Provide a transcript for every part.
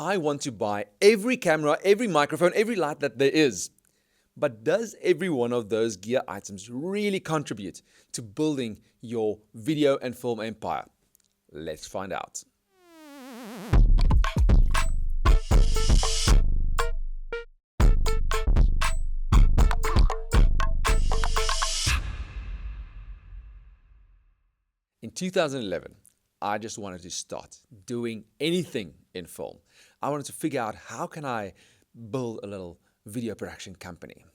I want to buy every camera, every microphone, every light that there is. But does every one of those gear items really contribute to building your video and film empire? Let's find out. In 2011, I just wanted to start doing anything in film. I wanted to figure out how can I build a little video production company,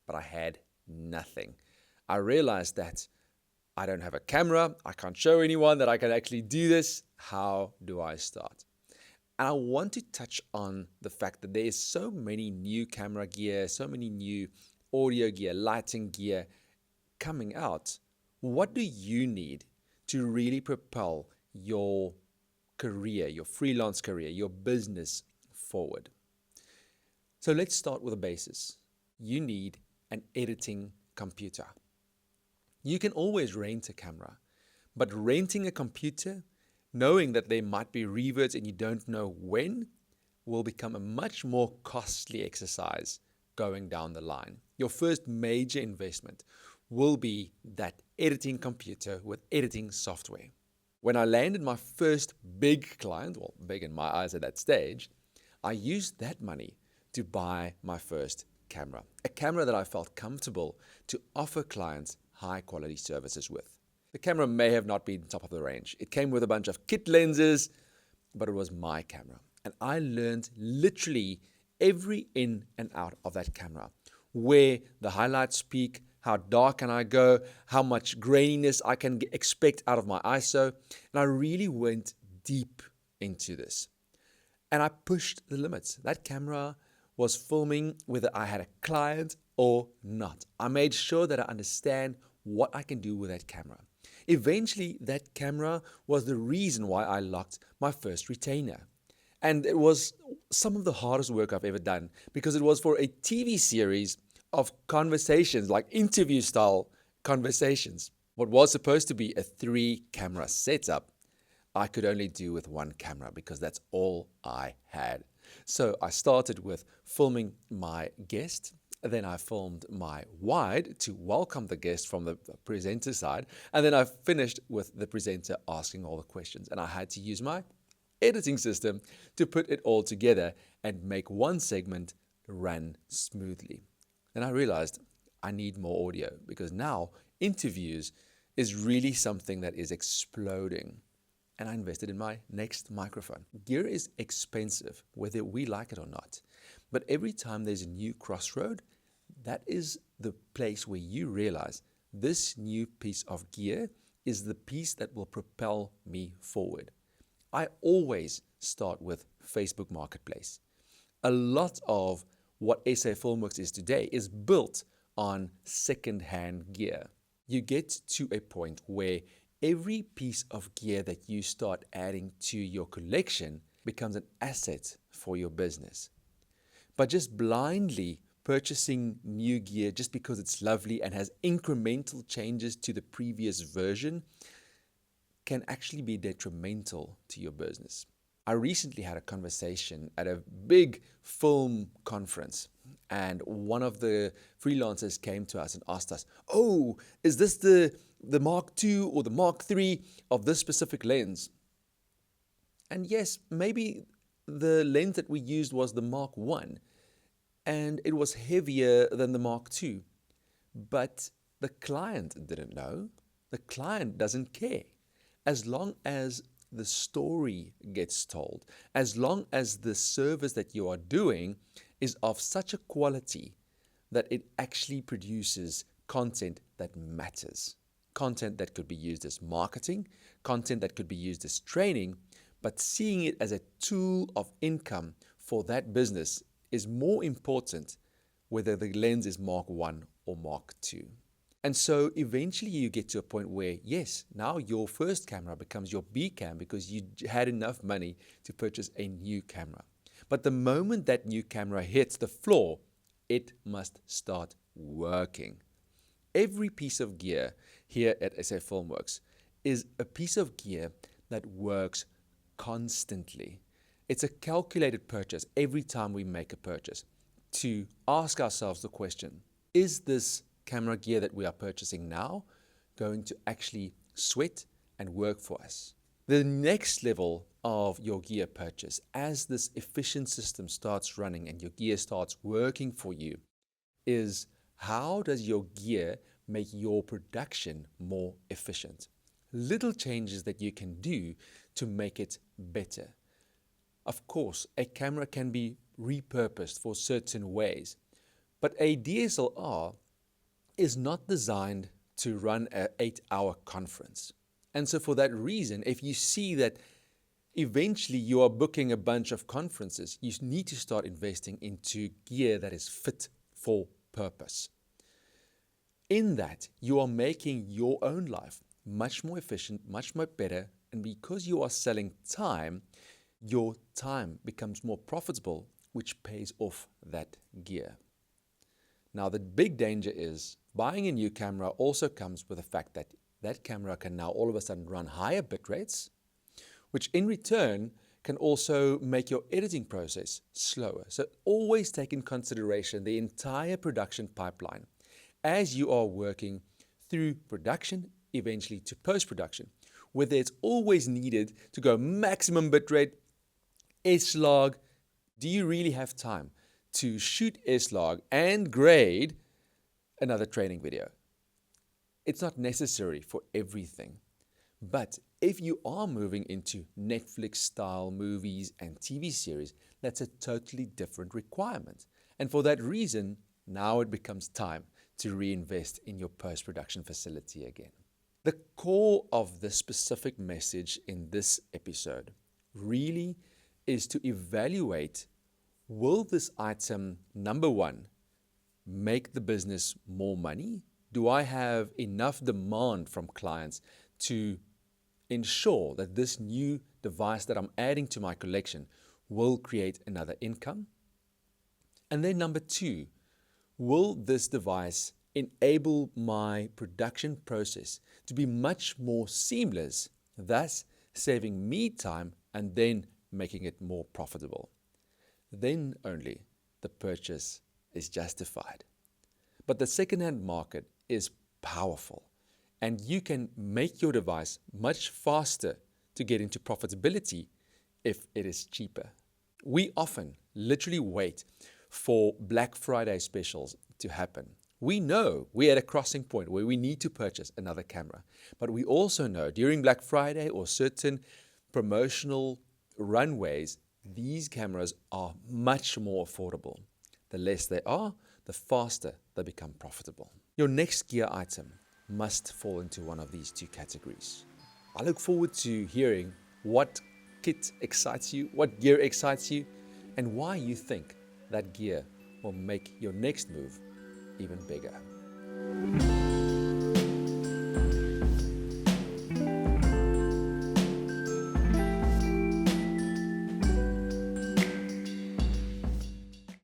but I had nothing. I realized that I don't have a camera, I can't show anyone that I can actually do this. How do I start? And I want to touch on the fact that there is so many new camera gear, so many new audio gear, lighting gear coming out. What do you need to really propel your career, your freelance career, your business forward? So let's start with the basis. You need an editing computer. You can always rent a camera, but renting a computer, knowing that there might be reverts and you don't know when, will become a much more costly exercise going down the line. Your first major investment will be that editing computer with editing software. When I landed my first big client, well, big in my eyes at that stage, I used that money to buy my first camera, a camera that I felt comfortable to offer clients high quality services with. The camera may have not been top of the range. It came with a bunch of kit lenses, but it was my camera. And I learned literally every in and out of that camera, where the highlights peak, how dark can I go, how much graininess I can expect out of my ISO. And I really went deep into this. And I pushed the limits. That camera was filming whether I had a client or not. I made sure that I understand what I can do with that camera. Eventually, that camera was the reason why I locked my first retainer. And it was some of the hardest work I've ever done because it was for a TV series of conversations, like interview style conversations. What was supposed to be a 3-camera setup, I could only do with 1 camera because that's all I had. So I started with filming my guest. Then I filmed my wide to welcome the guest from the presenter side. And then I finished with the presenter asking all the questions. And I had to use my editing system to put it all together and make one segment run smoothly. Then I realized I need more audio because now interviews is really something that is exploding. And I invested in my next microphone. Gear is expensive, whether we like it or not. But every time there's a new crossroad, that is the place where you realize this new piece of gear is the piece that will propel me forward. I always start with Facebook Marketplace. A lot of what SA Filmworx is today is built on second-hand gear. You get to a point where every piece of gear that you start adding to your collection becomes an asset for your business. But just blindly purchasing new gear just because it's lovely and has incremental changes to the previous version can actually be detrimental to your business. I recently had a conversation at a big film conference, and one of the freelancers came to us and asked us, "Oh, is this the Mark II or the Mark III of this specific lens?" And yes, maybe the lens that we used was the Mark I, and it was heavier than the Mark II. But the client didn't know. The client doesn't care. As long as the story gets told, as long as the service that you are doing is of such a quality that it actually produces content that matters. Content that could be used as marketing, content that could be used as training, but seeing it as a tool of income for that business is more important whether the lens is Mark I or Mark II. And so eventually you get to a point where, yes, now your first camera becomes your B cam because you had enough money to purchase a new camera. But the moment that new camera hits the floor, it must start working. Every piece of gear here at SA Filmworx is a piece of gear that works constantly. It's a calculated purchase every time we make a purchase, to ask ourselves the question, is this camera gear that we are purchasing now going to actually sweat and work for us? The next level of your gear purchase, as this efficient system starts running and your gear starts working for you, is how does your gear make your production more efficient? Little changes that you can do to make it better. Of course, a camera can be repurposed for certain ways, but a DSLR is not designed to run an 8-hour conference. And so for that reason, if you see that eventually you are booking a bunch of conferences, you need to start investing into gear that is fit for purpose. In that, you are making your own life much more efficient, much more better, and because you are selling time, your time becomes more profitable, which pays off that gear. Now, the big danger is buying a new camera also comes with the fact that that camera can now all of a sudden run higher bit rates, which in return can also make your editing process slower. So always take in consideration the entire production pipeline as you are working through production, eventually to post-production, whether it's always needed to go maximum bitrate, S-Log. Do you really have time to shoot S-Log and grade another training video? It's not necessary for everything. But if you are moving into Netflix-style movies and TV series, that's a totally different requirement. And for that reason, now it becomes time to reinvest in your post-production facility again. The core of the specific message in this episode really is to evaluate, will this item, number one, make the business more money? Do I have enough demand from clients to ensure that this new device that I'm adding to my collection will create another income? And then number two, will this device enable my production process to be much more seamless, thus saving me time and then making it more profitable? Then only the purchase is justified. But the second-hand market is powerful, and you can make your device much faster to get into profitability if it is cheaper. We often literally wait for Black Friday specials to happen. We know we're at a crossing point where we need to purchase another camera, but we also know during Black Friday or certain promotional runways, these cameras are much more affordable. The less they are, the faster they become profitable. Your next gear item must fall into one of these two categories. I look forward to hearing what kit excites you, what gear excites you, and why you think that gear will make your next move even bigger.